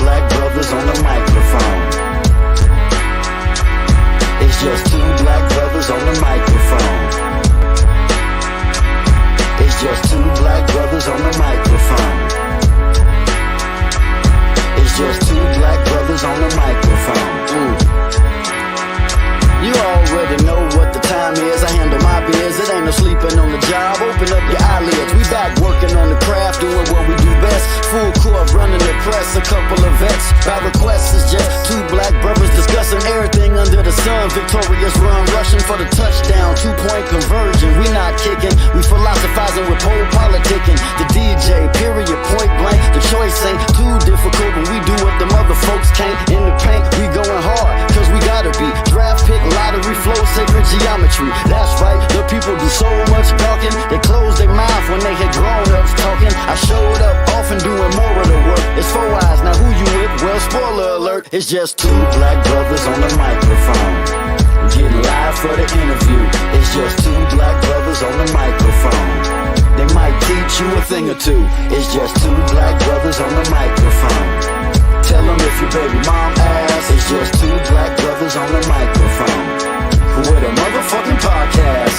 black brothers on the microphone. It's just two black brothers on the microphone. It's just two black brothers on the microphone. It's just two black brothers on the microphone. You already know what the time is. I handle my biz. It ain't no sleeping on the job. Open up your eyelids. We back working on the craft, doing what we do best. Full court running the press. A couple of vets. By request is just two black brothers discussing everything under the sun. Victorious run, rushing for the touchdown. 2-point conversion. We not kicking. We philosophizing with pole politicking. The DJ, period, point blank. The choice ain't too difficult when we do what the mother folks can't. In the paint, we going hard, cause we gotta be. Draft pick, lottery flow, sacred geometry. That's right, the people do so much talking. They close their mouth when they hear grown-ups talking. I showed up often doing more of the work. It's 4 eyes, now who you with? Well, spoiler alert. It's just two black brothers on the microphone. Getting live for the interview. It's just two black brothers on the microphone. They might teach you a thing or two. It's just two black brothers on the microphone. Tell them if your baby mom asks. It's just two black brothers on the microphone with a motherfucking podcast.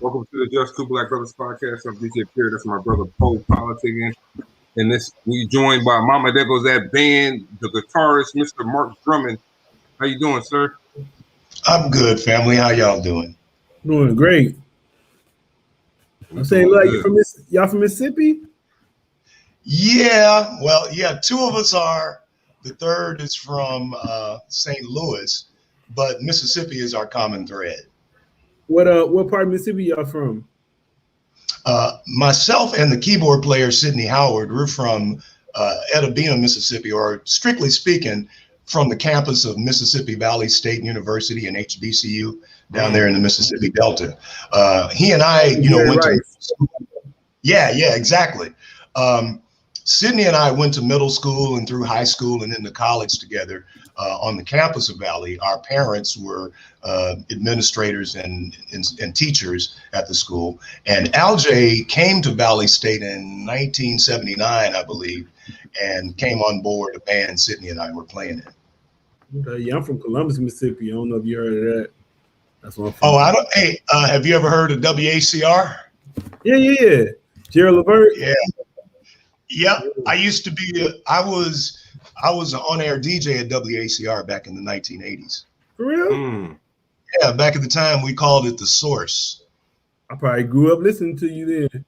Welcome to the Just Two Black Brothers podcast. I'm DJ Pierre. That's my brother Poe politicking. And this we joined by Mama There Goes That Band, the guitarist, Mr. Markovic Drummond. How you doing, sir? I'm good, family. How y'all doing? Doing great. I'm saying, like, y'all from Mississippi? Yeah, well, yeah, two of us are. The third is from St. Louis, but Mississippi is our common thread. What part of Mississippi y'all from? Myself and the keyboard player, SIDney Howard, we're from Activism, Mississippi, or strictly speaking, from the campus of Mississippi Valley State University and HBCU down there in the Mississippi Delta. He and I, went to school. Yeah, exactly. SIDney and I went to middle school and through high school and into college together on the campus of Valley. Our parents were administrators and teachers at the school. And Aljay came to Valley State in 1979, I believe, and came on board a band SIDney and I were playing in. Yeah, I'm from Columbus, Mississippi. I don't know if you heard of that. That's what I'm from. Oh, I don't. Hey, have you ever heard of WACR? Yeah. Gerald Levert. Yeah. Yep. I used to be. I was an on-air DJ at WACR back in the 1980s. For real? Yeah. Back at the time, we called it The Source. I probably grew up listening to you then.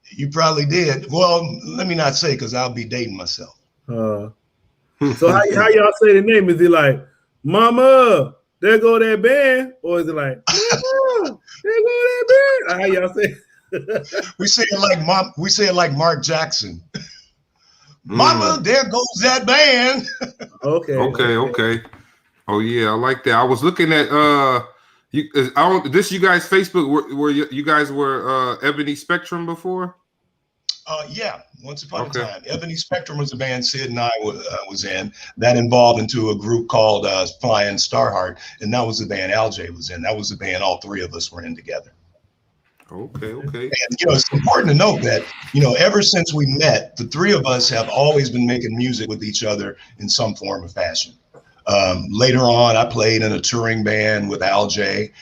You probably did. Well, let me not say because I'll be dating myself. So how y'all say the name? Is it like, Mama, there go that band? Or is it like, Mama, there go that band? How y'all say it? We say it like Mark Jackson. Mama, there goes that band. Okay. Oh yeah, I like that. I was looking at you guys Facebook where you guys were Ebony Spectrum before? Yeah, once upon a time. Ebony Spectrum was the band Sid and I was in. That involved into a group called Flying Starheart, and that was the band Aljay was in. That was the band all three of us were in together. Okay. And it's important to note that ever since we met, the three of us have always been making music with each other in some form or fashion. Later on, I played in a touring band with Aljay.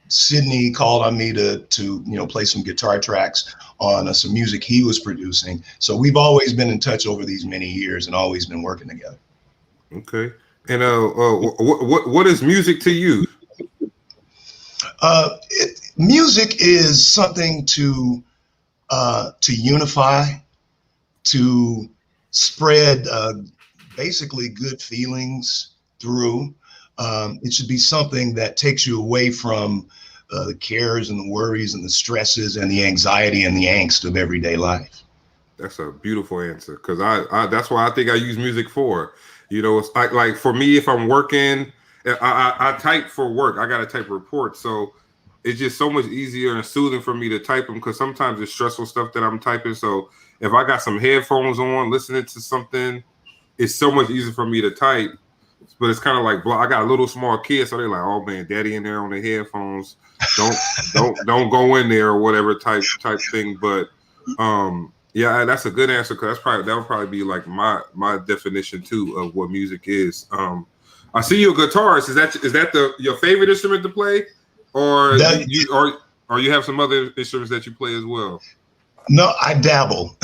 SIDney called on me to play some guitar tracks on some music he was producing. So we've always been in touch over these many years and always been working together. Okay. And what is music to you? Music is something to unify, to spread basically good feelings through. It should be something that takes you away from the cares and the worries and the stresses and the anxiety and the angst of everyday life. That's a beautiful answer, because I that's why I think I use music for. It's like for me, if I'm working, I type for work. I got to type reports, so it's just so much easier and soothing for me to type them, because sometimes it's stressful stuff that I'm typing. So if I got some headphones on, listening to something, it's so much easier for me to type but it's kind of like I got a little small kid, so they're like, oh man, daddy in there on the headphones. Don't go in there or whatever type thing. But yeah, that's a good answer because that would probably be like my definition too of what music is. I see you're a guitarist. Is that your favorite instrument to play, or you have some other instruments that you play as well? No, I dabble.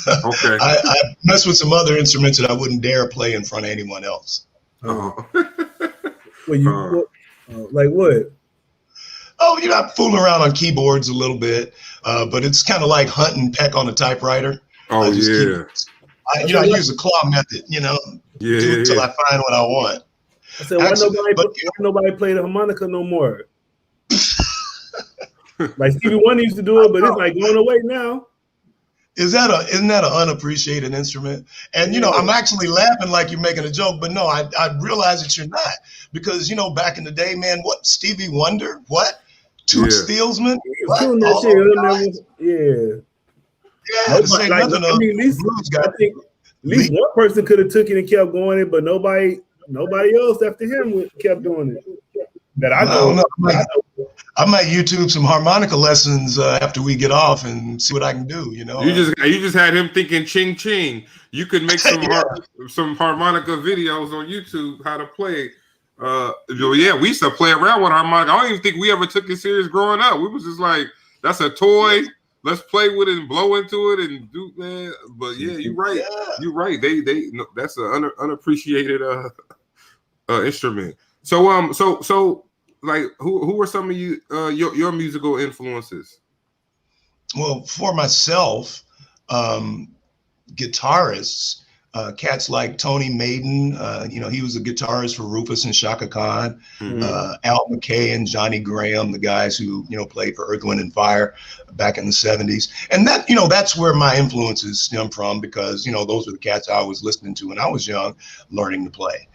Okay. I mess with some other instruments that I wouldn't dare play in front of anyone else. When you like what? Oh, I fool around on keyboards a little bit, but it's kind of like hunt and peck on a typewriter. Oh, I use the claw method. Do it till I find what I want. I said, why nobody play the harmonica no more? Like Stevie Wonder used to do it, but it's like going away now. Isn't that an unappreciated instrument? And I'm actually laughing like you're making a joke, but no, I realize that you're not, because back in the day, man, what Stevie Wonder, what Toots Thielsman, what? To say nothing of, I think at least one person could have took it and kept going it, but nobody else after him kept doing it. That I know. I might YouTube some harmonica lessons after we get off and see what I can do. You just had him thinking ching ching. You could make some harmonica videos on YouTube how to play. We used to play around with harmonica. I don't even think we ever took it serious growing up. We was just like, that's a toy. Let's play with it and blow into it and do that. But yeah, you're right. Yeah. You're right. They that's an unappreciated instrument. So like who are some of your musical influences? Well, for myself, guitarists, cats like Tony Maiden, he was a guitarist for Rufus and Shaka Khan, Al McKay and Johnny Graham, the guys who played for Earth, Wind and Fire back in the 70s. And that that's where my influences stem from, because those were the cats I was listening to when I was young, learning to play.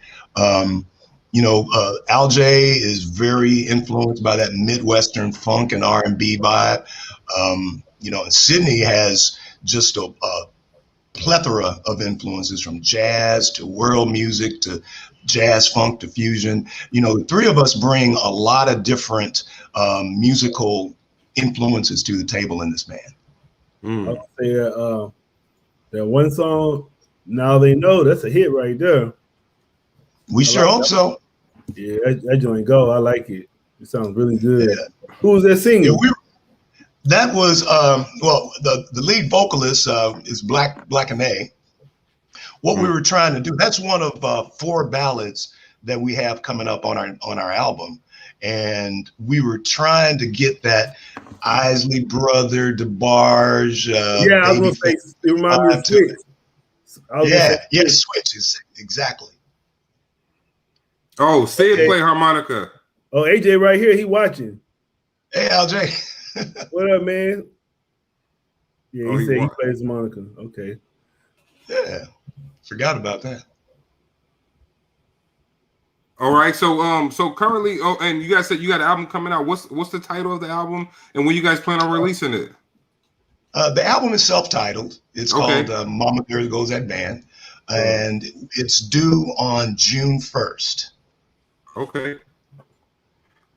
Aljay is very influenced by that Midwestern funk and R&B vibe. And SIDney has just a plethora of influences, from jazz to world music to jazz funk to fusion. The three of us bring a lot of different musical influences to the table in this band. I'll say that one song, Now They Know, that's a hit right there. We sure hope so. Yeah, that joint go. I like it. It sounds really good. Yeah. Who was that singing? Yeah, that was the lead vocalist is Black and A. What we were trying to do, that's one of 4 ballads that we have coming up on our album, and we were trying to get that Isley Brother, DeBarge. I was gonna say it reminds me of Switch. Switch, exactly. Oh, Sid play harmonica. Oh, AJ right here, he watching. Hey, Aljay. What up, man? Yeah, he said he plays harmonica. Okay. Yeah, forgot about that. All right, so currently, and you guys said you got an album coming out. What's the title of the album, and when you guys plan on releasing it? The album is self-titled. It's called Mama There Goes That Band, and it's due on June 1st. Okay.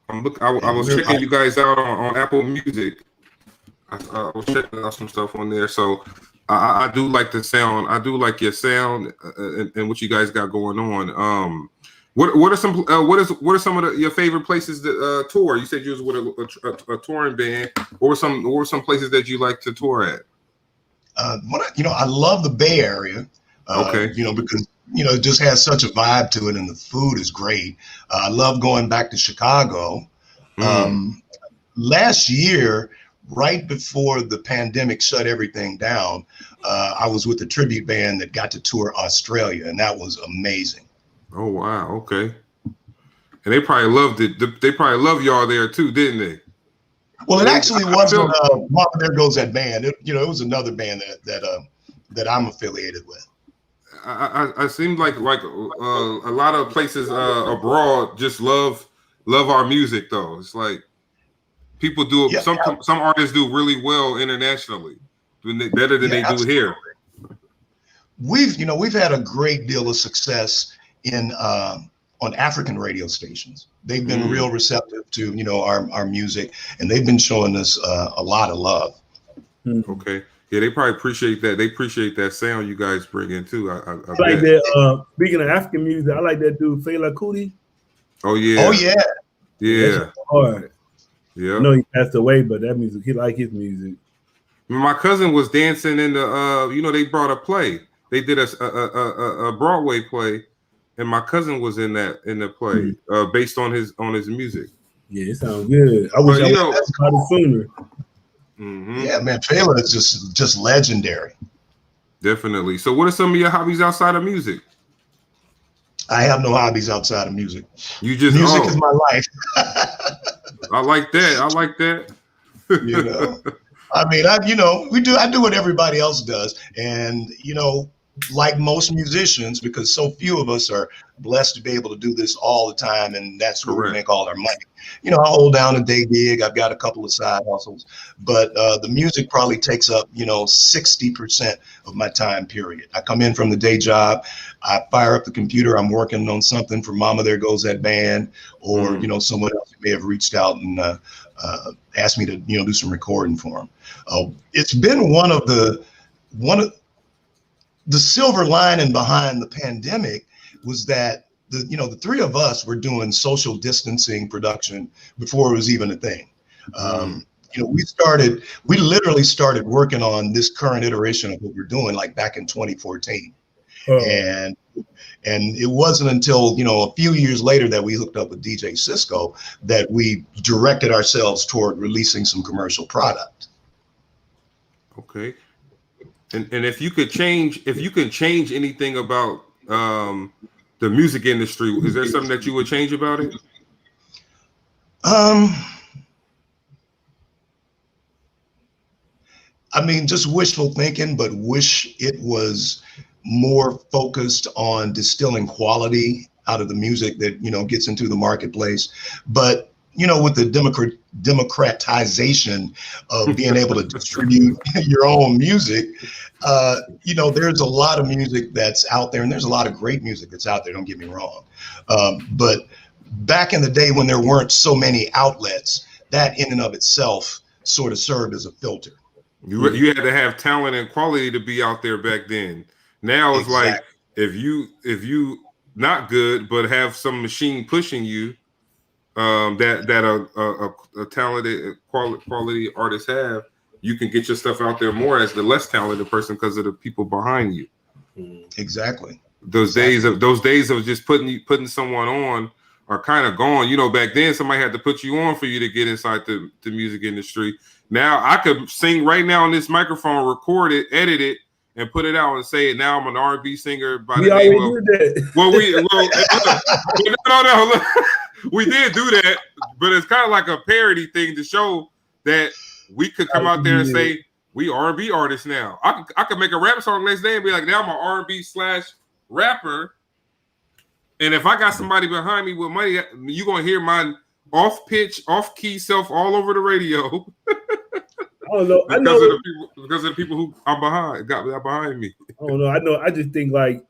I was checking you guys out on Apple Music. I was checking out some stuff on there. So I do like the sound. I do like your sound and what you guys got going on. What are some of your favorite places to tour? You said you was with a touring band. What were some places that you like to tour at? I love the Bay Area. Because it just has such a vibe to it, and the food is great. I love going back to Chicago. Last year, right before the pandemic shut everything down, I was with a tribute band that got to tour Australia, and that was amazing. Oh wow! Okay, and they probably loved it. They probably loved y'all there too, didn't they? Well, it actually wasn't Mama There Goes That Band. It was another band that I'm affiliated with. I seem like a lot of places abroad just love our music though. It's like people do some artists do really well internationally, better than they do here. We've had a great deal of success in on African radio stations. They've been real receptive to, you know, our music, and they've been showing us a lot of love. Okay. Yeah, they probably appreciate that. They appreciate that sound you guys bring in too. I like that. Speaking of African music, I like that dude Fela Kuti. Oh yeah. Oh yeah. Yeah. Hard. Yeah. I know he passed away, but that music, he like his music. My cousin was dancing in the you know, they brought a play. They did a Broadway play, and my cousin was in the play based on his music. Yeah, it sounds good. I wish I was about it sooner. Yeah, man, Fela is just legendary. Definitely. So what are some of your hobbies outside of music? I have no hobbies outside of music. You just music is my life. I like that. I like that. You know, I mean, I do what everybody else does, and you know, like most musicians, because so few of us are blessed to be able to do this all the time, and that's where we make all our money. You know, I hold down a day gig. I've got a couple of side hustles, but the music probably takes up, you know, 60% of my time period. I come in from the day job, I fire up the computer, I'm working on something for Mama There Goes That Band, or, you know, someone else may have reached out and asked me to, you know, do some recording for them. It's been one of the silver lining behind the pandemic was that the three of us were doing social distancing production before it was even a thing. You know, we literally started working on this current iteration of what we're doing like back in 2014. And it wasn't until, you know, a few years later that we hooked up with DJ Cisco that we directed ourselves toward releasing some commercial product. Okay. And if you can change anything about the music industry, is there something that you would change about it? I mean, just wishful thinking, but wish it was more focused on distilling quality out of the music that, you know, gets into the marketplace. But, you know, with the democratization of being able to distribute your own music, you know, there's a lot of music that's out there, and there's a lot of great music that's out there, don't get me wrong. But back in the day when there weren't so many outlets, that in and of itself sort of served as a filter. You had to have talent and quality to be out there back then. Now it's like if you not good but have some machine pushing you, that a talented quality artists have, you can get your stuff out there more as the less talented person because of the people behind you. Exactly. Those days of just putting someone on are kind of gone. You know, back then somebody had to put you on for you to get inside the music industry. Now I could sing right now on this microphone, record it, edit it, and put it out and say it. Now I'm an R&B singer by the name of. No. We did do that, but it's kind of like a parody thing to show that we could come out there and say we R&B artists now. I could make a rap song next day and be like, now I'm an R&B / rapper. And if I got somebody behind me with money, you're gonna hear my off-pitch, off-key self all over the radio. I don't know. Because of the people who I'm behind me. I don't know. I know. I just think like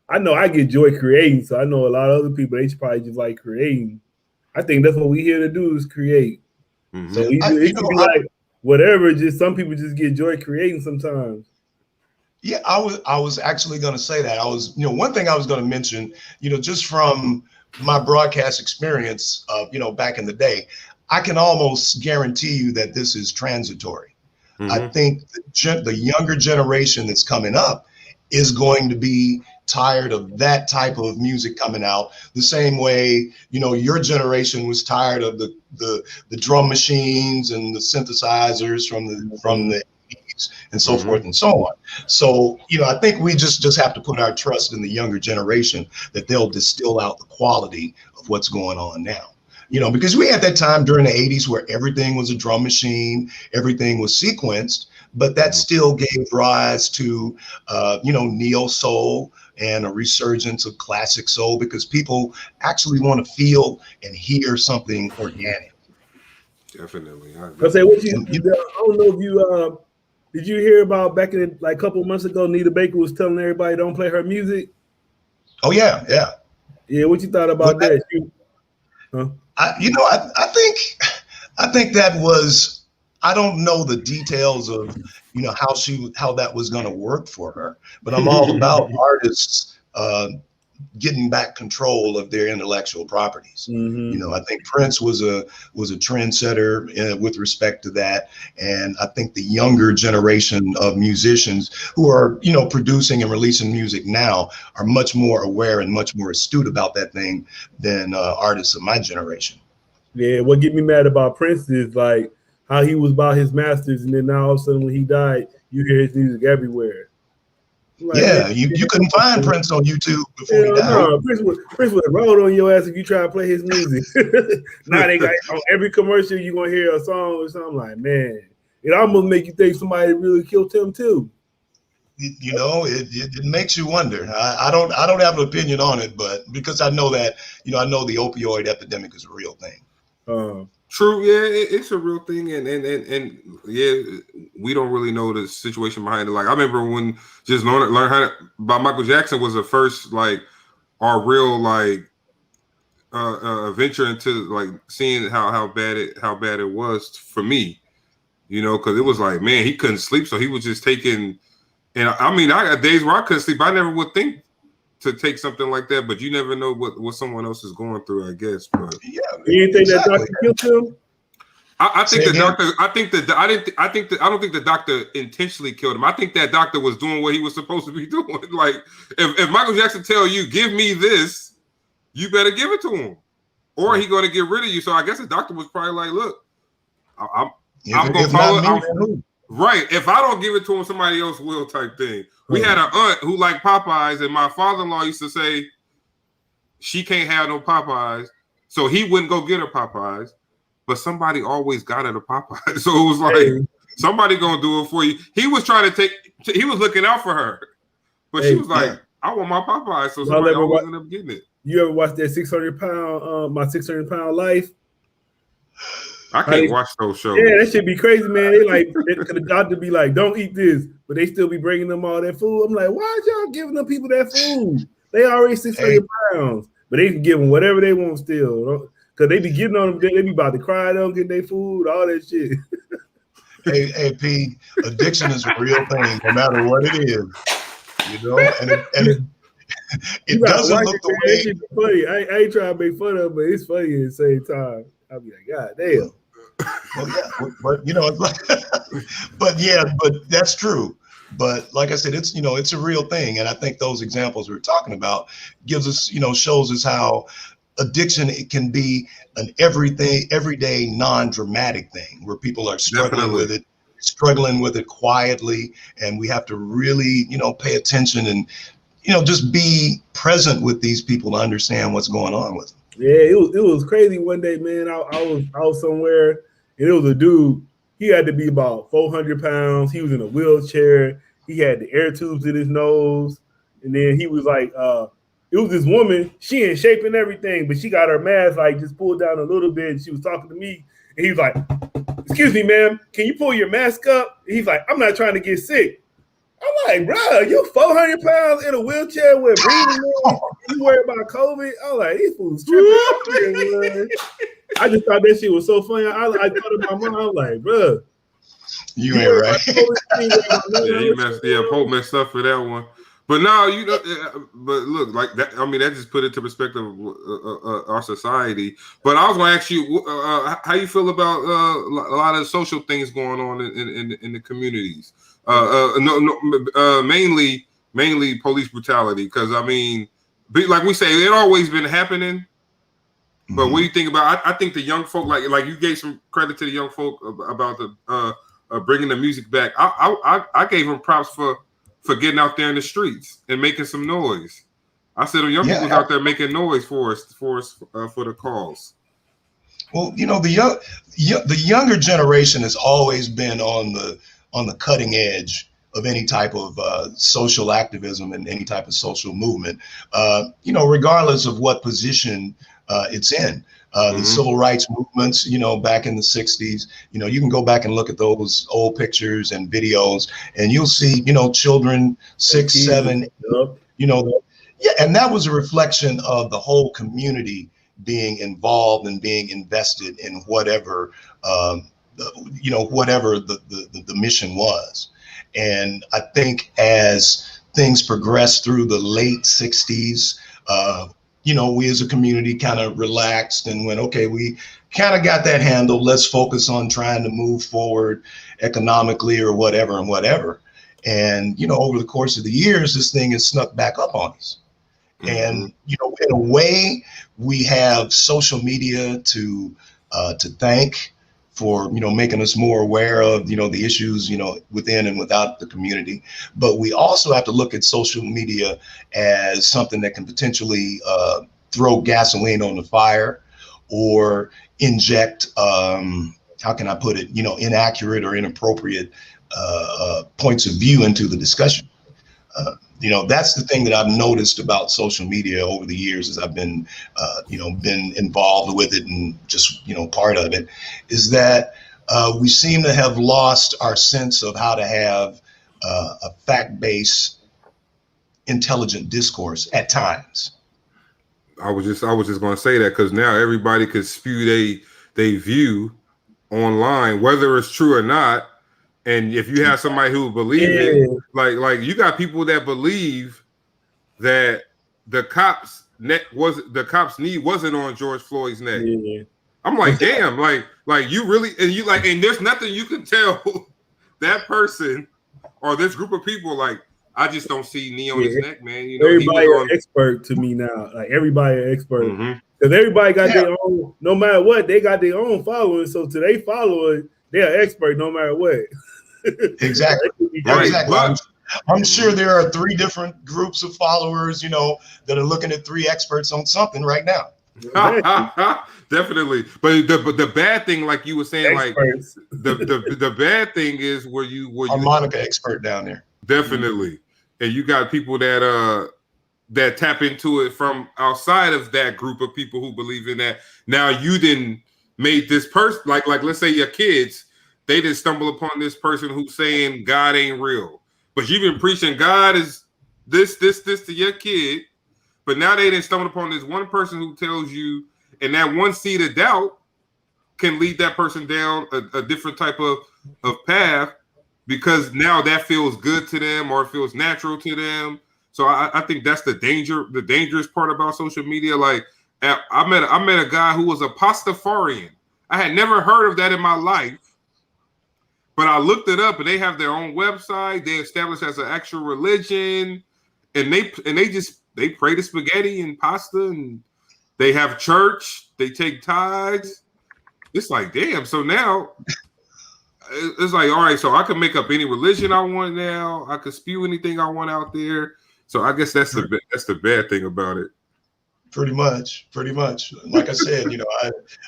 I know I get joy creating, so I know a lot of other people, they should probably just like creating. I think that's what we here to do is create. Mm-hmm. So it could be like whatever. Just some people just get joy creating sometimes. Yeah, I was actually going to say that. One thing I was going to mention, you know, just from my broadcast experience, you know, back in the day, I can almost guarantee you that this is transitory. Mm-hmm. I think the younger generation that's coming up is going to be tired of that type of music coming out the same way, you know, your generation was tired of the drum machines and the synthesizers from the 80s and so forth and so on. So, you know, I think we just have to put our trust in the younger generation that they'll distill out the quality of what's going on now. You know, because we had that time during the 80s where everything was a drum machine, everything was sequenced, but that still gave rise to, you know, neo soul and a resurgence of classic soul because people actually want to feel and hear something organic. Definitely. I say, I don't know if you did you hear about back in like a couple of months ago, Nita Baker was telling everybody don't play her music. Oh yeah. Yeah, what you thought about that? I think that was, I don't know the details of, how that was going to work for her, but I'm all about artists getting back control of their intellectual properties. I think Prince was a trendsetter with respect to that, and I think the younger generation of musicians who are producing and releasing music now are much more aware and much more astute about that thing than artists of my generation. Yeah, what get me mad about Prince is like how he was about his masters, and then now all of a sudden when he died, you hear his music everywhere. Like, yeah, you couldn't find Prince on YouTube before he died. No, Prince would roll on your ass if you try to play his music. Now they got on every commercial you're gonna hear a song or something. Like, man, it almost make you think somebody really killed him too. It makes you wonder. I don't have an opinion on it, but because I know that I know the opioid epidemic is a real thing. True, yeah, it's a real thing, and yeah, we don't really know the situation behind it. Like I remember when just learn how by Michael Jackson was the first like our real like venture into like seeing how bad it was for me, because it was like, man, he couldn't sleep, so he was just taking, and I mean I got days where I couldn't sleep. I never would think to take something like that, but you never know what someone else is going through, I guess. But yeah, you think that doctor killed him? I think the doctor. I don't think the doctor intentionally killed him. I think that doctor was doing what he was supposed to be doing. Like if Michael Jackson tell you, give me this, you better give it to him, or he going to get rid of you. So I guess the doctor was probably like, look, I'm going to follow. Right. If I don't give it to him, somebody else will type thing. We had an aunt who liked Popeyes, and my father-in-law used to say she can't have no Popeyes, so he wouldn't go get her Popeyes, but somebody always got her the Popeyes. So it was like, somebody going to do it for you. He was he was looking out for her, but she was like, I want my Popeyes, so somebody always ended up getting it. You ever watch that 600-pound, my 600-pound life? I can't watch those shows. Yeah, that should be crazy, man. They like, the doctor be like, don't eat this, but they still be bringing them all that food. I'm like, why is y'all giving them people that food? They already 600 pounds, but they can give them whatever they want still. Because they be getting on them, they be about to cry, don't get their food, all that shit. Hey, P, addiction is a real thing, no matter what it is. And it doesn't look the way. It's funny. I ain't trying to make fun of it, but it's funny at the same time. I'll be like, God damn. Well, yeah, but it's like, but that's true. But like I said, it's it's a real thing, and I think those examples we were talking about gives us, shows us how addiction, it can be an everyday, non-dramatic thing where people are struggling with it quietly, and we have to really, pay attention and, just be present with these people to understand what's going on with them. Yeah, it was crazy one day, man. I was somewhere, and it was a dude. He had to be about 400 pounds. He was in a wheelchair. He had the air tubes in his nose, and then he was like, it was this woman. She in shape and everything, but she got her mask like just pulled down a little bit. And she was talking to me, and he was like, "Excuse me, ma'am, can you pull your mask up?" And he's like, "I'm not trying to get sick." I'm like, bro, you 400 pounds in a wheelchair with breathing. You worry about COVID? I'm like, these fools tripping. I just thought that shit was so funny. I thought of my mom. I was like, bro, you ain't right. Pope messed up for that one. But now, but look, like that. I mean, that just put it to perspective of our society. But I was going to ask you, how you feel about a lot of social things going on in the communities. Mainly police brutality. Because I mean, like we say, it always been happening. But what do you think about? I think the young folk, like you gave some credit to the young folk about the bringing the music back. I gave them props for getting out there in the streets and making some noise. I said, the young people was out there making noise for us for the cause. Well, the younger generation has always been on the cutting edge of any type of social activism and any type of social movement. Regardless of what position it's in. The civil rights movements, back in the 60s, you can go back and look at those old pictures and videos, and you'll see, children 6, 7, Yeah, and that was a reflection of the whole community being involved and being invested in whatever, whatever the mission was. And I think as things progressed through the late 60s, we as a community kind of relaxed and went, okay, we kind of got that handled. Let's focus on trying to move forward economically or whatever and whatever. And, over the course of the years, this thing has snuck back up on us. And, in a way, we have social media to thank for, making us more aware of, the issues, within and without the community. But we also have to look at social media as something that can potentially throw gasoline on the fire or inject, how can I put it, inaccurate or inappropriate points of view into the discussion. That's the thing that I've noticed about social media over the years as I've been, been involved with it and just, part of it, is that we seem to have lost our sense of how to have a fact-based, intelligent discourse at times. I was just going to say that because now everybody could spew they view online, whether it's true or not. And if you have somebody who believes it, like you got people that believe that the cops' knee wasn't on George Floyd's neck. Yeah. I'm like, damn, like you really, and there's nothing you can tell that person or this group of people. Like, I just don't see knee on his neck, man. Everybody an expert to me now. Like everybody an expert because everybody got their own. No matter what, they got their own following. So to their followers, they're an expert no matter what. Exactly. Exactly. I'm sure there are 3 different groups of followers, that are looking at 3 experts on something right now. Definitely. But the bad thing, like you were saying, experts. Like the bad thing is where you harmonica expert down there. Definitely. And you got people that tap into it from outside of that group of people who believe in that. Now you didn't made this person like let's say your kids. They didn't stumble upon this person who's saying God ain't real, but you've been preaching God is this to your kid. But now they didn't stumble upon this one person who tells you, and that one seed of doubt can lead that person down a different type of path because now that feels good to them or it feels natural to them. So I think that's the dangerous part about social media. Like I met a guy who was a Pastafarian. I had never heard of that in my life. But I looked it up, and they have their own website. They established as an actual religion, and they pray to spaghetti and pasta, and they have church. They take tithes. It's like, damn. So now it's like, all right. So I can make up any religion I want now. I can spew anything I want out there. So I guess that's the bad thing about it. Pretty much. Like I said,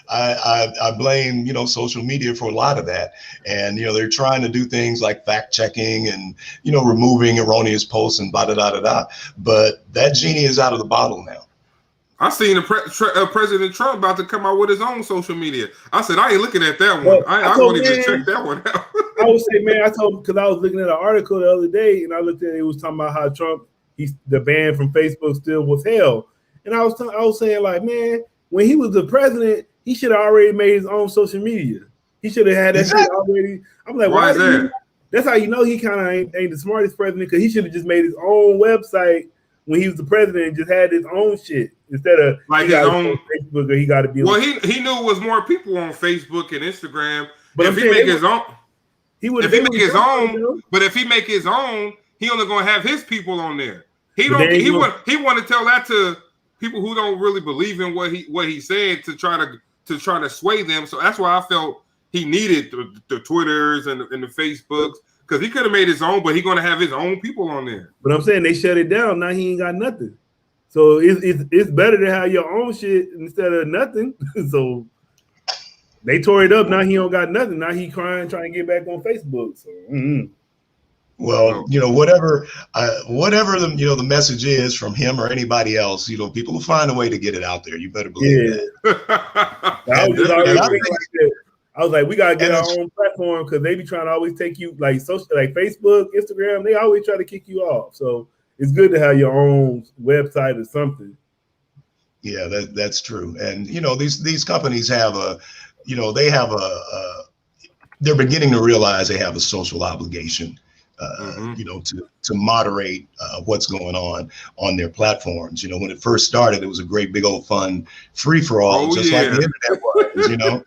I blame, social media for a lot of that. And, they're trying to do things like fact checking and, removing erroneous posts and da-da-da-da-da. But that genie is out of the bottle now. I seen President Trump about to come out with his own social media. I said, I ain't looking at that one. Well, I won't even check that one out. I would say, man, because I was looking at an article the other day and I looked at it, was talking about how Trump, the ban from Facebook still was held. And I was saying, like, man, when he was the president, he should have already made his own social media. He should have had that shit already. I'm like, why is that? That's how you know he kind of ain't the smartest president, because he should have just made his own website when he was the president and just had his own shit instead of like his own Facebook, or he got to be. Well, he knew it was more people on Facebook and Instagram. But if he make his own, but if he make his own, he only gonna have his people on there. He want to tell that to people who don't really believe in what he said to try to sway them. So that's why I felt he needed the Twitters and the Facebooks, because he could have made his own, but he's gonna have his own people on there. But I'm saying they shut it down. Now he ain't got nothing. So it's better to have your own shit instead of nothing. So they tore it up. Now he don't got nothing. Now he trying to get back on Facebook. So. Well, whatever the message is from him or anybody else, people will find a way to get it out there. You better believe that. I was like, we gotta get our own platform, because they be trying to always take you, like social, like Facebook, Instagram. They always try to kick you off. So it's good to have your own website or something. Yeah, that's true. And these companies have they have they're beginning to realize they have a social obligation, to moderate what's going on their platforms. When it first started, it was a great big old fun free for all, like the internet was.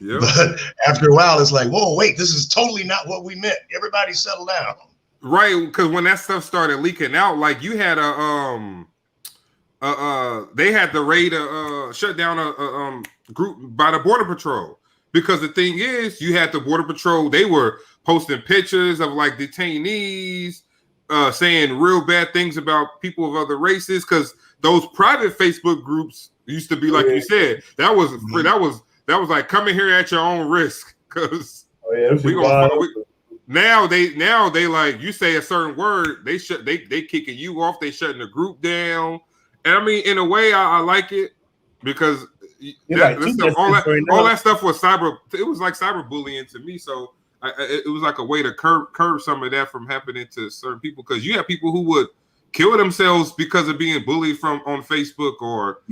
Yep. But after a while, it's like, whoa, wait, this is totally not what we meant. Everybody settle down. Right, because when that stuff started leaking out, like you had they had the raid shut down a group by the Border Patrol, because the thing is, you had the Border Patrol, they were posting pictures of like detainees saying real bad things about people of other races, because those private Facebook groups used to be like you said, that was like coming here at your own risk, because now they like, you say a certain word, they kicking you off, they shutting the group down. And I mean, in a way, I like it, because all that stuff was it was like cyberbullying to me. So it was like a way to curb some of that from happening to certain people, because you have people who would kill themselves because of being bullied on Facebook, or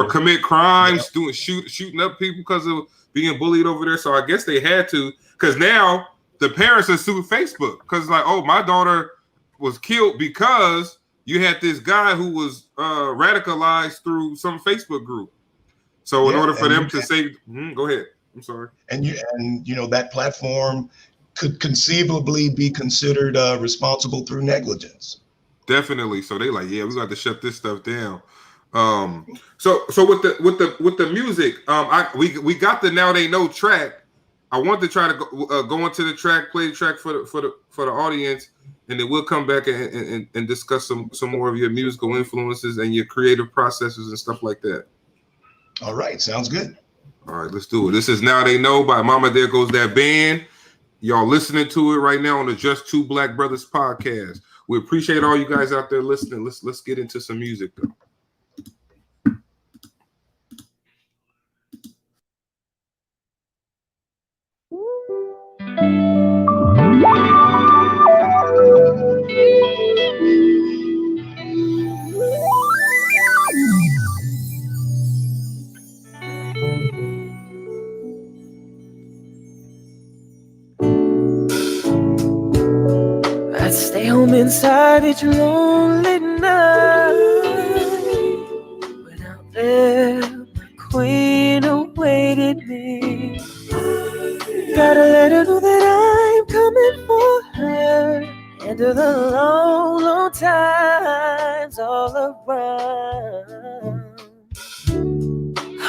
commit crimes, shooting up people because of being bullied over there. So I guess they had to, because now the parents are suing Facebook, because like, oh, my daughter was killed because you had this guy who was radicalized through some Facebook group. So in order for them to say, go ahead. I'm sorry. And that platform could conceivably be considered responsible through negligence. Definitely. So they like, yeah, we got to shut this stuff down. So with the music, we got the Now They Know track. I want to try to go into the track, play the track for the audience, and then we'll come back and discuss some more of your musical influences and your creative processes and stuff like that. All right, sounds good. All right, let's do it. This is Now They Know by Mama There Goes That Band. Y'all listening to it right now on the Just Two Black Brothers podcast. We appreciate all you guys out there listening. Let's get into some music though. I'd stay home inside each lonely night, but out there my queen awaited me. Gotta let her know that I'm coming for her, and through the long, long times all around.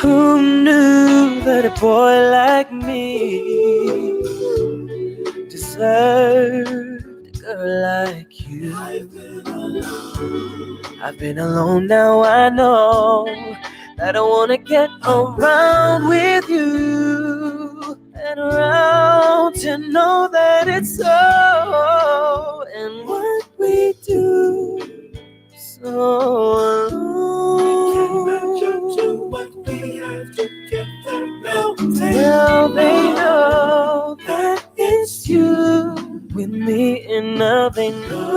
Who knew that a boy like me deserved a girl like you? I've been alone, now I know that I wanna get around with you and around to know that it's so, and what we do so alone. Can't match up to what we have together. Now they know that it's you with me, and now they know.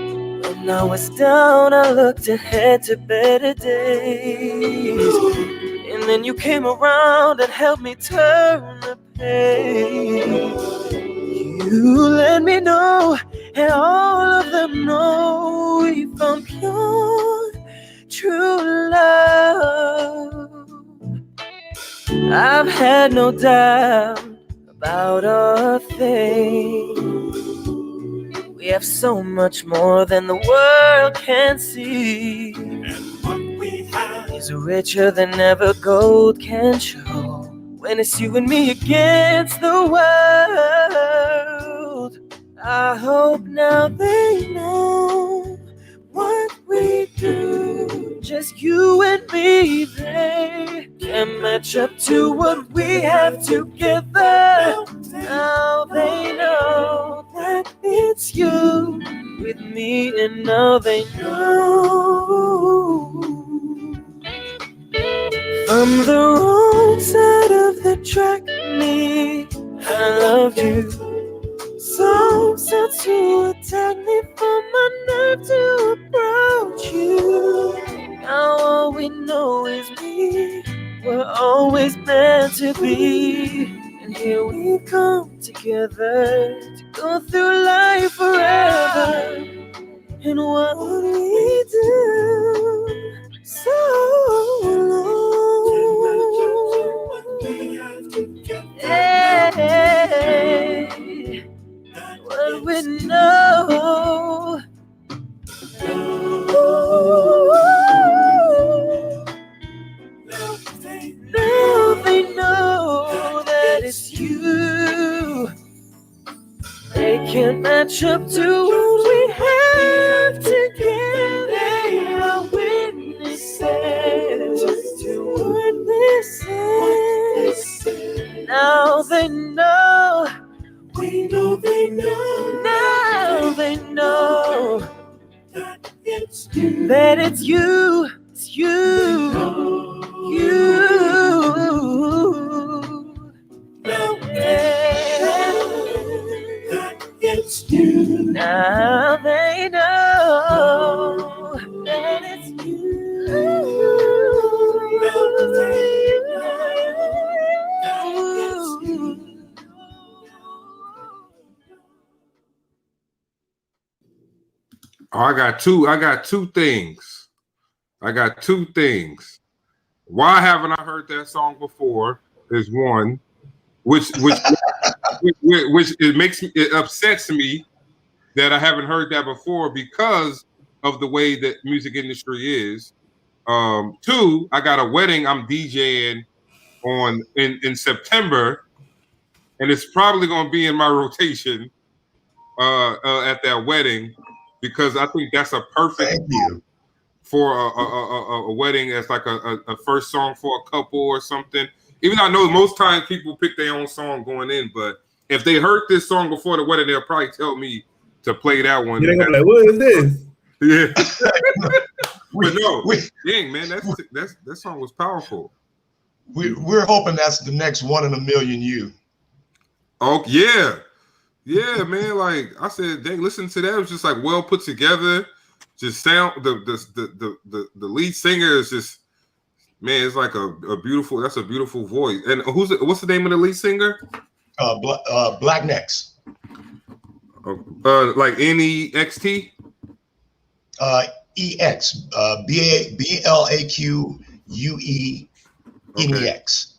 And now it's down, I looked ahead to better days, and then you came around and helped me turn the page. You let me know, and all of them know we found pure, true love. I've had no doubt about a thing. We have so much more than the world can see, and what we have is richer than ever gold can show. When it's you and me against the world, I hope now they know what we do. Just you and me, they can't match up to what we have together. Now they know that it's you with me, and now they know. From the wrong side of the track, me, I loved you. meant to be. And here we come together to go through life forever. And what would we do so long? Hey, what we know. Now they know that it's you. They can't match up to what we have together. They are witnesses to what they say. Now they know. We know they know. Now they know that it's you. That it's you. It's you. You. It's you. Now they know that it's you. Oh, I got two things. Why haven't I heard that song before? Is one, which it upsets me that I haven't heard that before because of the way that music industry is. Two, I got a wedding I'm DJing on in September, and it's probably going to be in my rotation at that wedding because I think that's a perfect for a wedding as like a first song for a couple or something. Even though I know most times people pick their own song going in, but if they heard this song before the wedding, they'll probably tell me to play that one. You're gonna be like, what is this? Yeah. But no, dang, man, that song was powerful. We're hoping that's the next 1 in a million you. Oh yeah, man. Like I said, dang, listen to that. It was just like well put together. Just sound the lead singer is just, man, it's like a beautiful. That's a beautiful voice. And what's the name of the lead singer? Black Necks. Like NEXT. EX. BLAQUE NEX.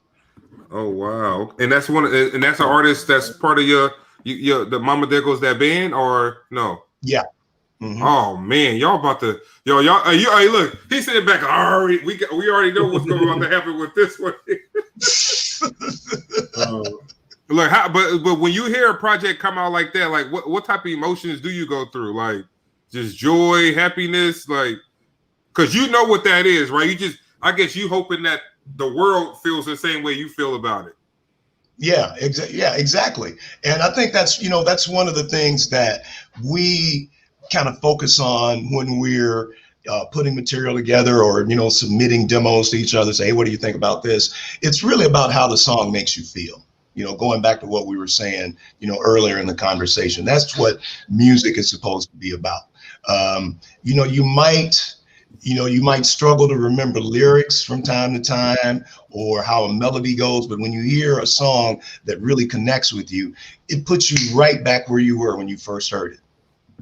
Oh wow! And that's and that's an artist that's part of your the Mama There Goes That band, or no? Yeah. Mm-hmm. Oh man, y'all about to hey, look, he's sitting back. We already know what's going to happen with this one. Look, but when you hear a project come out like that, like what type of emotions do you go through? Like just joy, happiness, like because you know what that is, right? I guess you hoping that the world feels the same way you feel about it. Yeah, exactly. And I think that's one of the things that we kind of focus on when we're putting material together or submitting demos to each other. Say, hey, what do you think about this? It's really about how the song makes you feel. Going back to what we were saying, earlier in the conversation. That's what music is supposed to be about. You might struggle to remember lyrics from time to time or how a melody goes, but when you hear a song that really connects with you, it puts you right back where you were when you first heard it.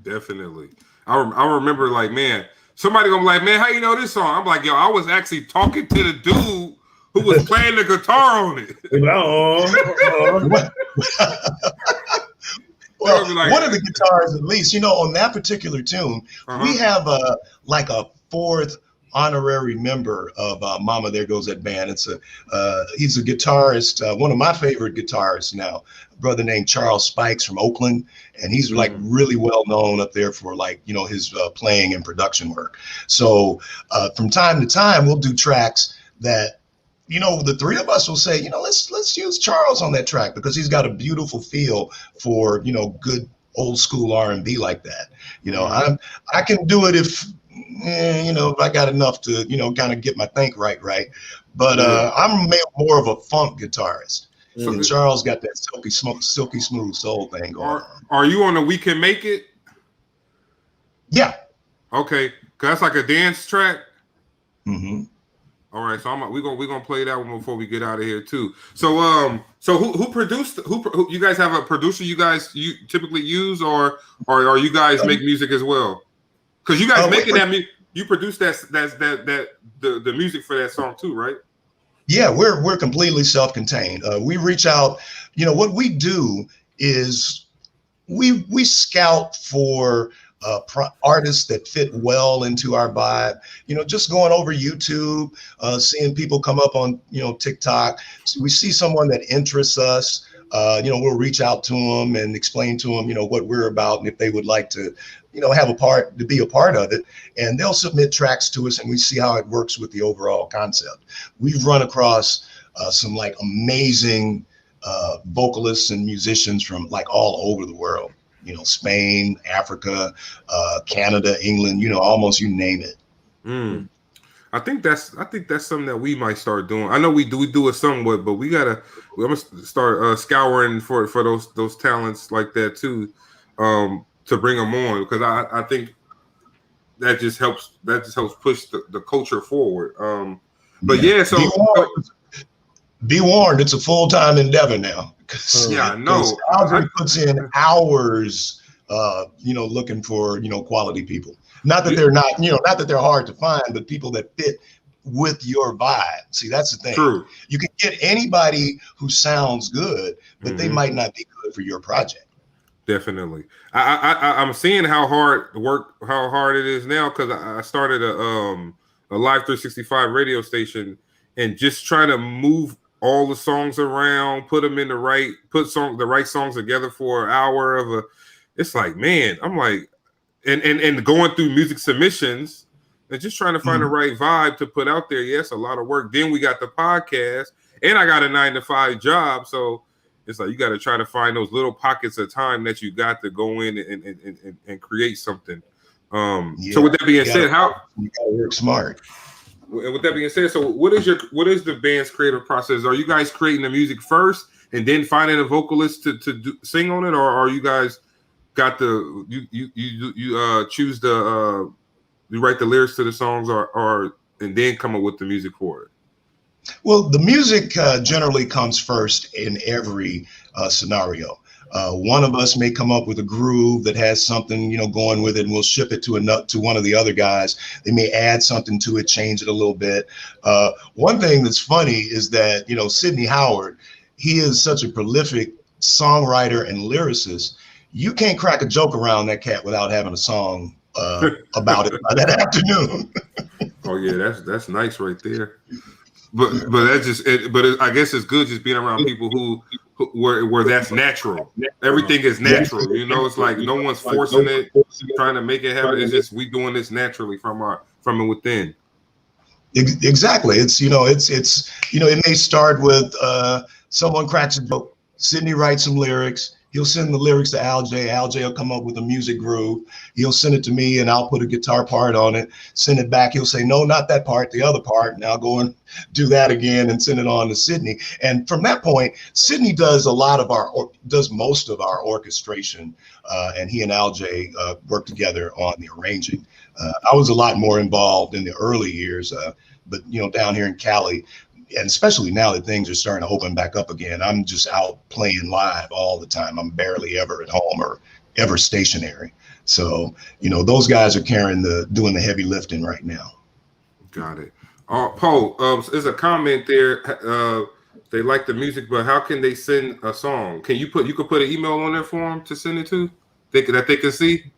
Definitely. I remember, like, man, somebody gonna be like, man, how you know this song? I'm like, yo, I was actually talking to the dude who was playing the guitar on it. Well, one of the guitars, at least, on that particular tune, we have a fourth honorary member of Mama There Goes That band. He's a guitarist, one of my favorite guitarists now, a brother named Charles Spikes from Oakland, and he's like really well known up there for his playing and production work. So from time to time, we'll do tracks that the three of us will say, let's use Charles on that track because he's got a beautiful feel for good old school R&B like that. I can do it if I got enough to kind of get my think right. But I'm more of a funk guitarist. So Charles got that silky smooth soul thing going on. Are you on the We Can Make It? Yeah. Okay, 'cause that's like a dance track. Mm-hmm. All right, so we're gonna play that one before we get out of here too. So so who produced who you guys have a producer you typically use, or you guys make music as well? Because you guys making that you produce the music for that song too, right? Yeah, we're completely self-contained. We reach out. You know what we do is we scout for artists that fit well into our vibe. You know, just going over YouTube, seeing people come up on TikTok. So we see someone that interests us. We'll reach out to them and explain to them what we're about, and if they would like to have be a part of it, and they'll submit tracks to us, and we see how it works with the overall concept. We've run across some like amazing vocalists and musicians from like all over the world. Spain, Africa, Canada, England, almost you name it. I think that's something that we might start doing. I know we do it somewhat, but we're gonna start scouring for those talents like that too, to bring them on, because I think that just helps push the culture forward. But yeah, so be warned, it's a full-time endeavor now. Yeah, I know. Aljay puts in hours, looking for quality people. Not that they're not, not that they're hard to find, but people that fit with your vibe. See, that's the thing. True. You can get anybody who sounds good, but they might not be good for your project. Definitely. I'm seeing how hard it is now, because I started a live 365 radio station, and just trying to move all the songs around, put them in the right songs together for an hour it's like, man, I'm like, and going through music submissions and just trying to find the right vibe to put out there. Yes, a lot of work. Then we got the podcast, and I got a 9-to-5 job. So it's like, you got to try to find those little pockets of time that you got to go in and create something. So with that being said, you gotta work smart. With that being said, so what is the band's creative process? Are you guys creating the music first and then finding a vocalist to sing on it, or are you guys got you choose you write the lyrics to the songs, or and then come up with the music for it? Well, the music generally comes first in every scenario. One of us may come up with a groove that has something, going with it, and we'll ship it to one of the other guys. They may add something to it, change it a little bit. One thing that's funny is that, SIDney Howard, he is such a prolific songwriter and lyricist. You can't crack a joke around that cat without having a song about it by that afternoon. Oh yeah, that's nice right there. But that's just I guess it's good just being around people where that's natural. Everything is natural. It's like no one's forcing it, trying to make it happen. It's just we doing this naturally from within. Exactly. It's it may start with someone cracks a joke. SIDney writes some lyrics. He'll send the lyrics to Aljay. Aljay will come up with a music groove. He'll send it to me, and I'll put a guitar part on it, send it back. He'll say, no, not that part, the other part. And I'll go and do that again and send it on to SIDney. And from that point, SIDney does most of our orchestration, and he and Aljay work together on the arranging. I was a lot more involved in the early years, but down here in Cali, and especially now that things are starting to open back up again, I'm just out playing live all the time. I'm barely ever at home or ever stationary. So, those guys are doing the heavy lifting right now. Got it. Paul, there's a comment there. They like the music, but how can they send a song? You could put an email on there for them to send it to? That they can see?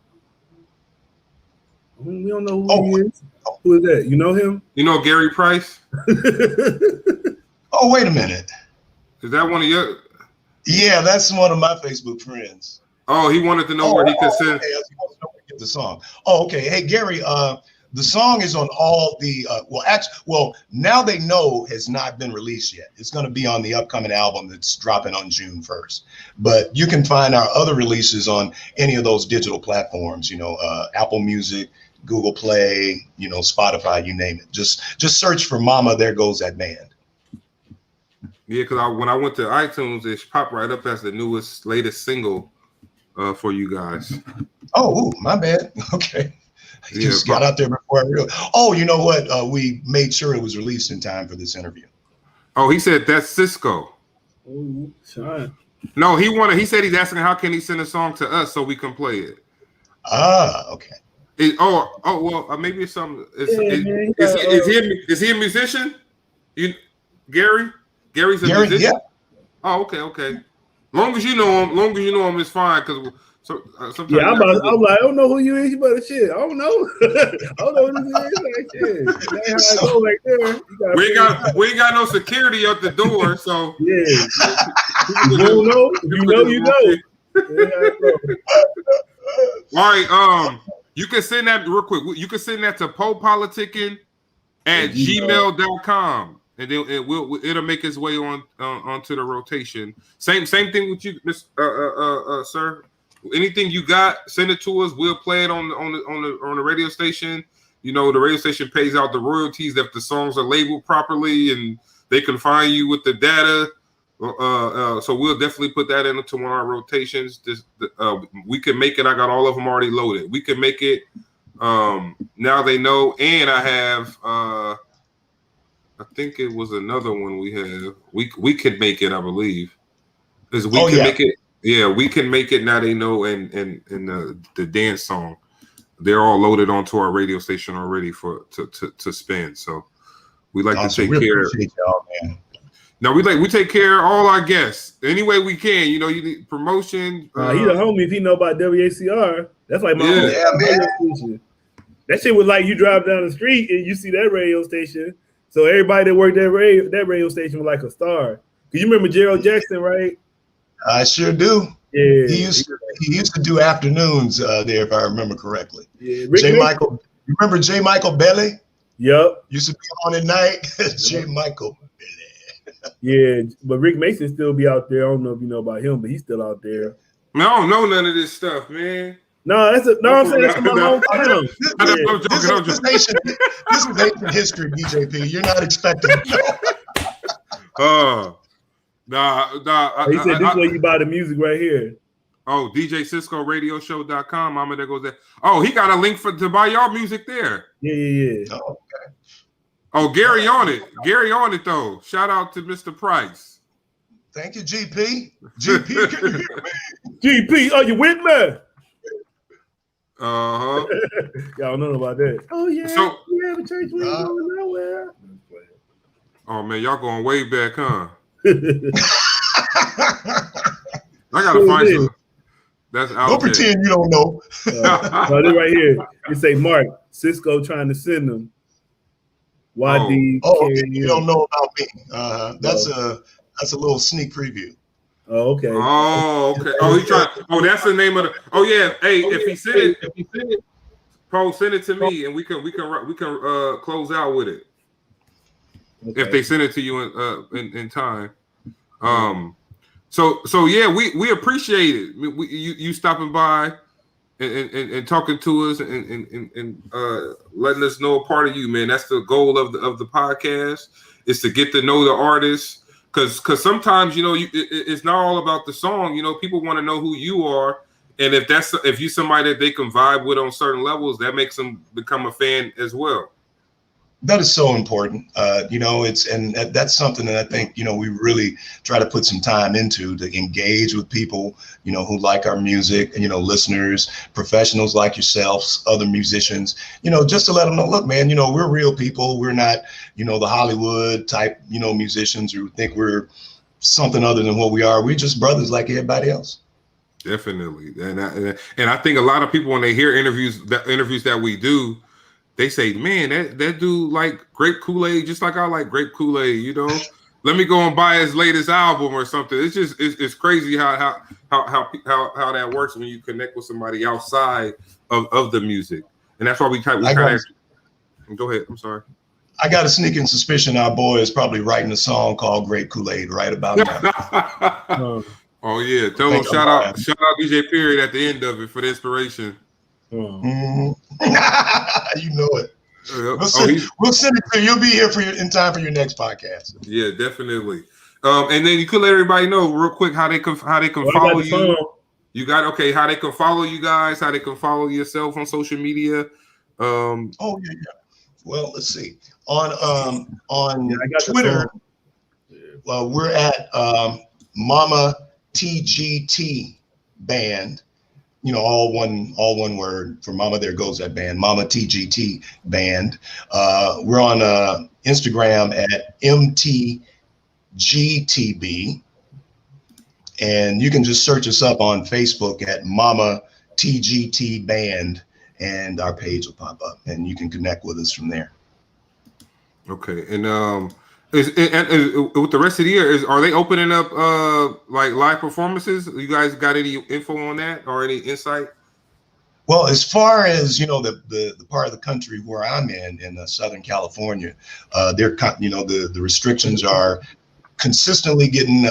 We don't know who he is. Who is that? You know him? You know Gary Price? Oh, wait a minute. Is that one of your? Yeah, that's one of my Facebook friends. Oh, he wanted to know where he could send. Okay. He wants to know where to get the song. Oh, okay. Hey, Gary, the song is on all the now they know has not been released yet. It's going to be on the upcoming album that's dropping on June 1st. But you can find our other releases on any of those digital platforms, Apple Music, Google Play, Spotify, you name it. Just search for Mama, There Goes That Band. Yeah, because when I went to iTunes, it popped right up as the latest single for you guys. Oh, my bad. Okay. He just got out there before I realized. Oh, you know what? We made sure it was released in time for this interview. Oh, he said that's Cisco. Oh, Sean. No, he said he's asking how can he send a song to us so we can play it. Ah, okay. Well, maybe it's something. Is he a musician? Gary's a musician. Yeah. Oh, okay. Long as you know him, it's fine. Because sometimes I'm like, I don't know who you is, but shit, I don't know. I don't know who this is. Like, shit. That's how I go right there. We ain't got no security at the door, so yeah. You don't know. You know. All right. You can send that real quick. You can send that to popoliticking at gmail.com. And then it'll make its way onto the rotation. Same thing with you, Miss sir. Anything you got, send it to us. We'll play it on the radio station. You know, the radio station pays out the royalties if the songs are labeled properly, and they can find you with the data. So we'll definitely put that into one of our rotations. We can make it. I got all of them already loaded. We can make it. Now they know, and I have. I think it was another one we have. We could make it, I believe, because we can make it. Yeah, we can make it. Now they know, and the dance song, they're all loaded onto our radio station already to spin. So we like to take care of y'all, man. Now we take care of all our guests any way we can. You know, you need promotion. He the homie if he know about WACR. That's like my man. That shit was like you drive down the street and you see that radio station. So everybody that worked that radio station was like a star. Cause you remember Gerald Jackson, right? I sure do. Yeah. He used to do afternoons there, if I remember correctly. Yeah. Michael. You remember J. Michael Belly? Yep. Used to be on at night. J. Michael Belly. Yeah, but Rick Mason still be out there. I don't know if you know about him, but he's still out there. Man, I don't know none of this stuff, man. No, I'm saying that's my hometown. This is ancient history, DJP. You're not expecting to know. Nah. He said this is where you buy the music right here. Oh, DJ Cisco radioshow.com. Mama, there goes that. Oh, he got a link to buy y'all music there. Yeah. Oh, okay. Oh, Gary on it though. Shout out to Mr. Price. Thank you, GP. GP, can you hear me? GP, are you with me? Uh-huh. Y'all know about that. Oh yeah. So we have a church. We ain't going nowhere. Oh man, y'all going way back, huh? I gotta find some. That's out. Don't pretend you don't know. No, this right here. It say Mark Cisco trying to send them. YD. Oh, you don't know about me. That's a little sneak preview. Oh, okay. Oh, okay. Oh, he tried. Oh, that's the name of the. Oh, yeah. Hey, if he send it, Paul, send it to me, and we can close out with it. Okay. If they send it to you in time. So yeah, we appreciate it. You stopping by and talking to us and letting us know a part of you, man. That's the goal of the podcast, is to get to know the artists. Because sometimes, you know, it's not all about the song. You know, people want to know who you are, and if you're somebody that they can vibe with on certain levels, that makes them become a fan as well. That is so important. You know, that's something that I think, you know, we really try to put some time into, to engage with people, you know, who like our music, and, you know, listeners, professionals like yourselves, other musicians, you know, just to let them know, look, man, you know, we're real people. We're not, you know, the Hollywood type, you know, musicians who think we're something other than what we are. We're just brothers like everybody else. Definitely. And I think a lot of people, when they hear interviews that we do, they say, man, that dude like grape Kool-Aid just like I like grape Kool-Aid, you know. Let me go and buy his latest album or something. It's just it's crazy how that works when you connect with somebody outside of the music. And that's why we kind of go ahead. I'm sorry. I got a sneaking suspicion our boy is probably writing a song called Grape Kool-Aid right about now. Oh yeah. Tell him shout out DJ Period at the end of it for the inspiration. Mm-hmm. You know it. We'll send it to you. You'll be here in time for your next podcast. Yeah, definitely. And then you could let everybody know real quick how they can follow you. You got how they can follow you guys, how they can follow yourself on social media. Oh yeah. Well, let's see. On Twitter, we're at Mama TGT Band. All one word for Mama. There goes that band, Mama TGT Band. We're on Instagram at MTGTB, and you can just search us up on Facebook at Mama TGT Band, and our page will pop up, and you can connect with us from there. Okay, and with the rest of the year, are they opening up like live performances? You guys got any info on that or any insight? Well, as far as the part of the country where I'm in Southern California, the restrictions are consistently getting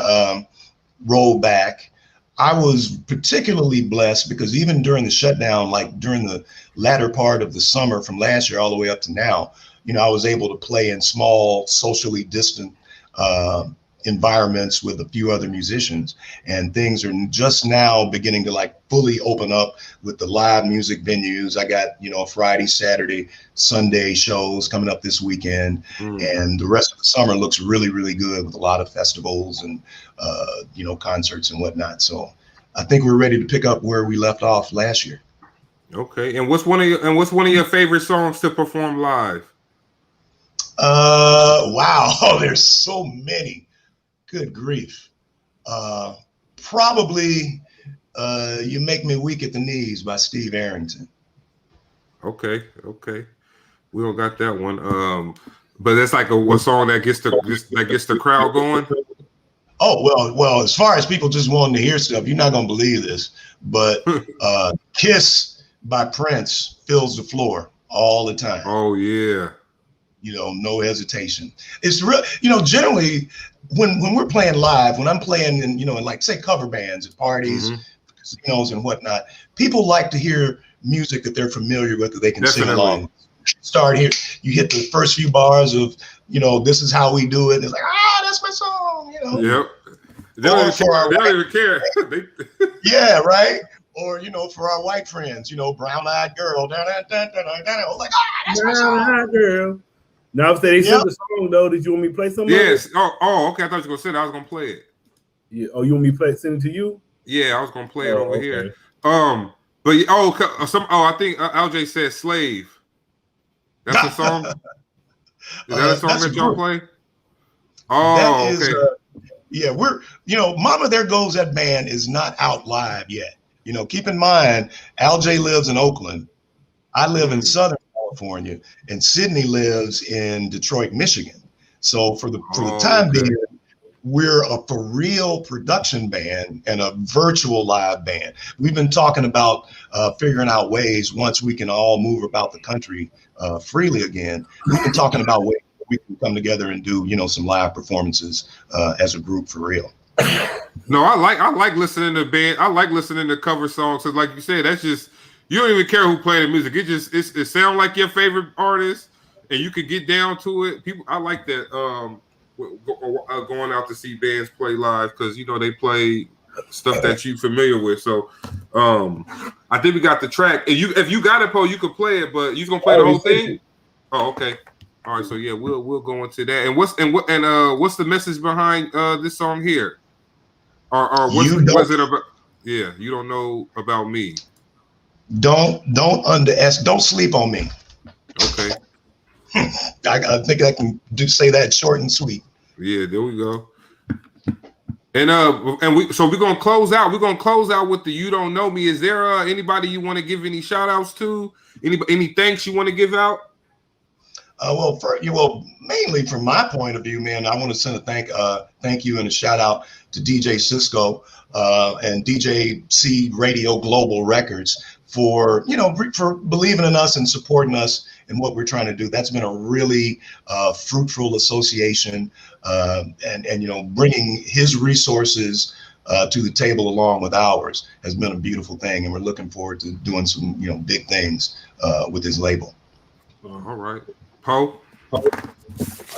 rolled back. I was particularly blessed because even during the shutdown, like during the latter part of the summer from last year all the way up to now, I was able to play in small, socially distant environments with a few other musicians, and things are just now beginning to like fully open up with the live music venues. I got, Friday, Saturday, Sunday shows coming up this weekend, and the rest of the summer looks really, really good with a lot of festivals and, concerts and whatnot. So I think we're ready to pick up where we left off last year. Okay. And what's one of your favorite songs to perform live? Wow. There's so many. Good grief. Probably You Make Me Weak at the Knees by Steve Arrington. Okay. We don't got that one. But it's like a song that gets the crowd going. Oh, well, as far as people just wanting to hear stuff, you're not gonna believe this, but Kiss by Prince fills the floor all the time. Oh yeah. No hesitation. It's real, generally when we're playing live, when I'm playing in, in like say cover bands at parties, casinos and whatnot, people like to hear music that they're familiar with, that they can sing along. Start here, you hit the first few bars of, This Is How We Do It. And it's like, that's my song, Yep. They don't even care. Yeah, right. Or, for our white friends, Brown Eyed Girl. Like, that's my song. Girl. Now, if they sing the song, though, did you want me to play something? Yes. Oh, okay. I thought you were going to say that. I was going to play it. Yeah. Oh, you want me to sing it to you? Yeah, I was going to play it over here. I think Aljay said Slave. That's a song? Is that a song that y'all play? Oh, okay. We're, Mama There Goes That Band is not out live yet. Keep in mind, Aljay lives in Oakland. I live in Southern California, and SIDney lives in Detroit, Michigan. So for the time being, we're a for real production band and a virtual live band. We've been talking about figuring out ways once we can all move about the country freely again. We've been talking about ways we can come together and do, some live performances as a group for real. No, I like listening to band. I like listening to cover songs. Cause like you said, that's just, you don't even care who playing the music. It sounds like your favorite artist, and you could get down to it. I like that. Going out to see bands play live because they play stuff that you familiar with. So I think we got the track. And if you got it, Poe, you can play it, but you gonna play the whole thing? Oh, okay. All right, so yeah, we'll go into that. And what's the message behind this song here? Or was it about? Yeah, you don't know about me. Don't sleep on me. Okay. I think I can say that short and sweet. Yeah, there we go. And we're gonna close out. We're gonna close out with the You Don't Know Me. Is there anybody you want to give any shout outs to? Any thanks you want to give out? Mainly from my point of view, man, I want to send a thank you and a shout out to DJ Cisco and DJC Radio Global Records for believing in us and supporting us in what we're trying to do. That's been a really fruitful association, and bringing his resources to the table along with ours has been a beautiful thing, and we're looking forward to doing some big things with his label. All right. Poe?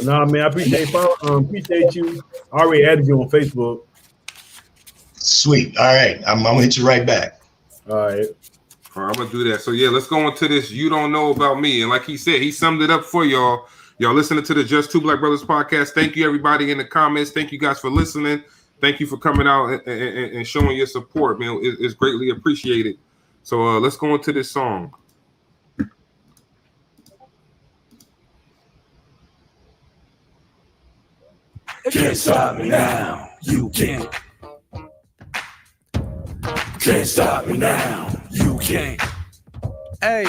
No, man, I appreciate you. I already added you on Facebook. Sweet. All right. I'm going to hit you right back. All right. All right, I'm gonna do that. So yeah, let's go into this. You don't know about me, and like he said, he summed it up for y'all. Y'all listening to the Just Two Black Brothers podcast. Thank you, everybody in the comments. Thank you guys for listening. Thank you for coming out and showing your support, man. It's greatly appreciated. So let's go into this song. Can't stop me now. You can't. Can't stop me now. You can't. Hey,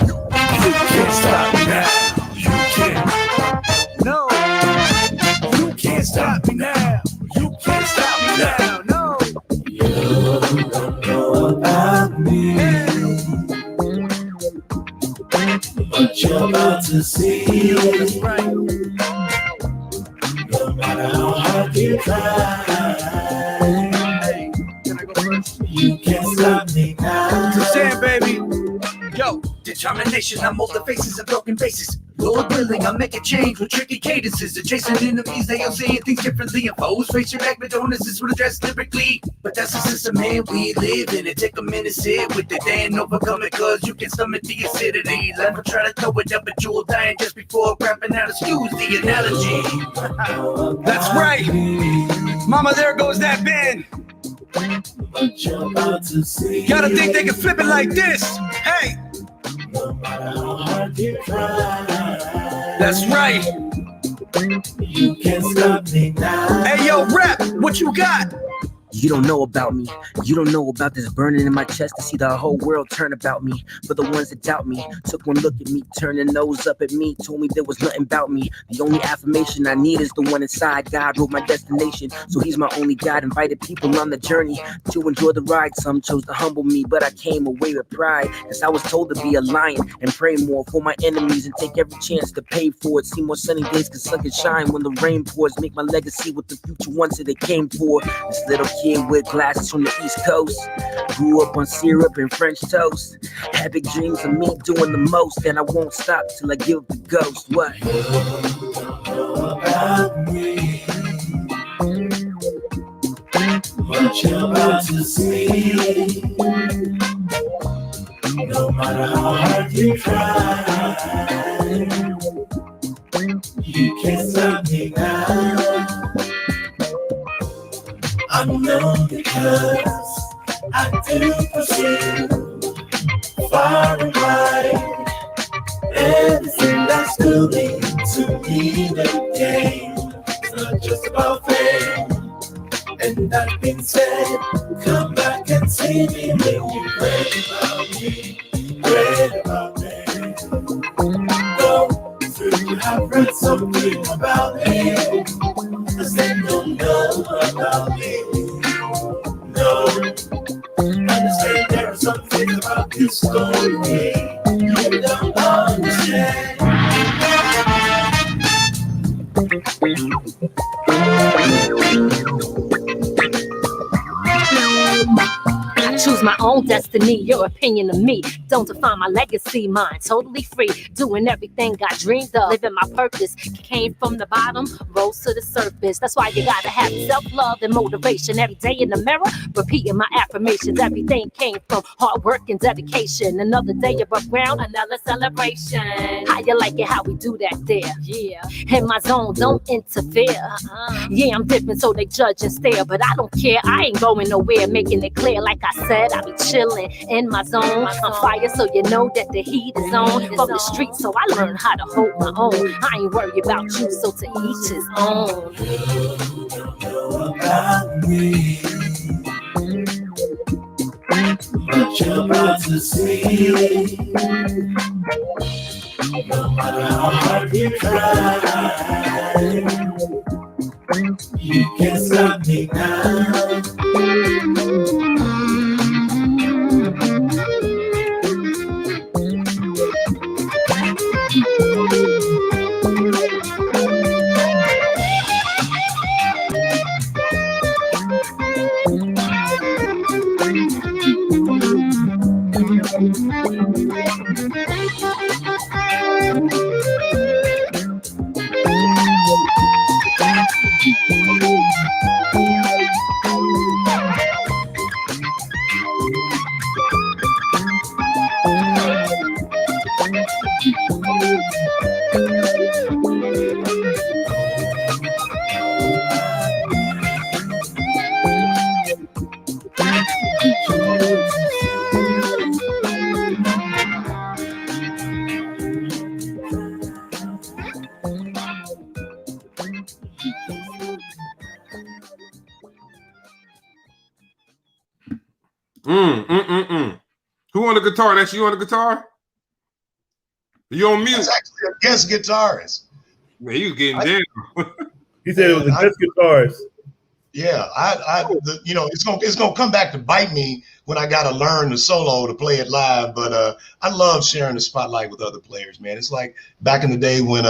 You can't stop me now. You can't. no, You can't stop me now. You can't stop me now. no. You don't know about me, but you're about to see. That's right. No matter how hard you try, Hey, can I go first? you can't stop me now. Sam, baby. Yo. Determination, I mold the faces of broken bases. Lord willing, I'll make a change with tricky cadences. Adjacent enemies, they all saying things differently. And foes face your back, but donuts will address lyrically. But that's the system, man, we live in it. Take a minute, sit with it, then overcome it. Cause you can stomach the acidity. Never try to throw it up, but you'll die just before grabbing out. Excuse the analogy. That's right. Mama, there goes that bend. But you're about to see. Gotta think they can flip it like this. Hey, No matter how hard you try, that's right. you can't stop me now. Hey, yo, rap, what you got? You don't know about me. You don't know about this burning in my chest to see the whole world turn about me. For the ones that doubt me, took one look at me, turned their nose up at me, told me there was nothing about me. The only affirmation I need is the one inside. God wrote my destination, so he's my only guide. Invited people on the journey to enjoy the ride. Some chose to humble me, but I came away with pride. Cause I was told to be a lion and pray more for my enemies and take every chance to pay for it. See more sunny days cause sun can shine when the rain pours. Make my legacy what the future wants that they came for. This little kid with glasses from the East Coast, grew up on syrup and French toast. Had big dreams of me doing the most, and I won't stop till I give up the ghost. What? You don't know about me, but you're about to see. No matter how hard you try, you can't stop me now. I'm known because I do pursue far and wide everything that's good to me the game. It's not just about fame. And that being said, come back and see me when you read about me, read about me. Go through, you have read something about me, cause they don't know about me. No, understand there are some things about this story you don't understand. Choose my own destiny, your opinion of me don't define my legacy, mine totally free, doing everything I dreamed of, living my purpose, came from the bottom, rose to the surface. That's why you gotta have self-love and motivation every day in the mirror, repeating my affirmations. Everything came from hard work and dedication. Another day above ground, another celebration. How you like it, how we do that there? Yeah, in my zone, don't interfere. Yeah, I'm different, so they judge and stare, but I don't care, I ain't going nowhere, making it clear. Like I said, I be chilling in my zone. I'm fire, so you know that the heat is on. From the street, so I learned how to hold my own. I ain't worried about you, so to each his own. You don't know about me, but you're about to see. No matter how hard you try, you can't stop me now. Who on the guitar? That's you on the guitar? You on mute? That's actually a guest guitarist. Man, you was getting down. He said it was the best guitarist. Yeah, it's gonna come back to bite me when I gotta learn the solo to play it live. But I love sharing the spotlight with other players, man. It's like back in the day when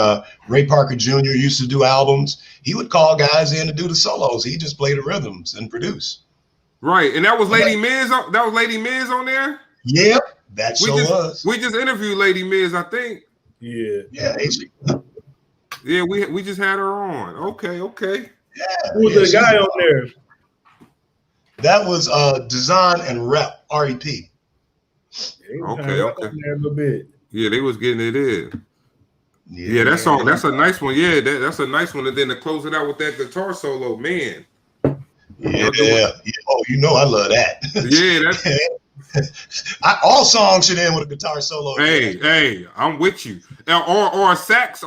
Ray Parker Jr. used to do albums. He would call guys in to do the solos. He just played the rhythms and produce. Right, and that was Lady Miz. That was Lady Miz on there. Yep, that was. We just interviewed Lady Miz, I think. Yeah. Yeah, we just had her on. Okay. Yeah. Who was the guy on there? That was Design and Rep, REP. Okay. A little bit. Yeah, they was getting it in. Yeah, that song, that's a nice one. Yeah, that's a nice one. And then to close it out with that guitar solo, man. Yeah. Oh, I love that. Yeah, that's all songs should end with a guitar solo. Hey, I'm with you. Or a sax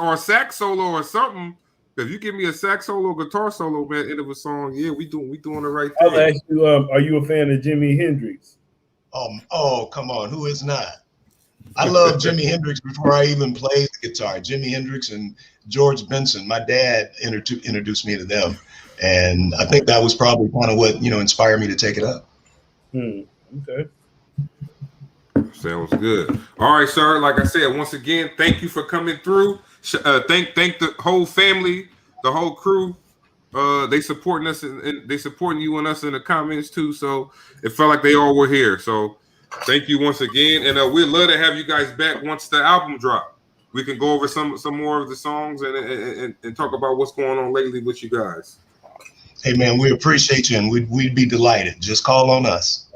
solo or something. If you give me a sax solo, guitar solo, man, end of a song, yeah, we doing the right thing. I'll ask you, are you a fan of Jimi Hendrix? Oh, come on, who is not? I love Jimi Hendrix before I even played the guitar. Jimi Hendrix and George Benson. My dad introduced me to them, and I think that was probably kind of what inspired me to take it up. Okay. Sounds good. All right, sir. Like I said, once again, thank you for coming through. Thank the whole family, the whole crew. They supporting us and they supporting you and us in the comments too. So it felt like they all were here. So thank you once again, and we'd love to have you guys back once the album drop. We can go over some more of the songs and talk about what's going on lately with you guys. Hey man, we appreciate you, and we'd be delighted. Just call on us.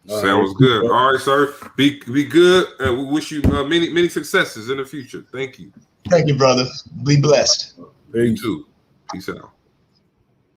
Sounds good. All right, sir. Be good, and we wish you many successes in the future. Thank you. Thank you, brother. Be blessed. You too. Peace out.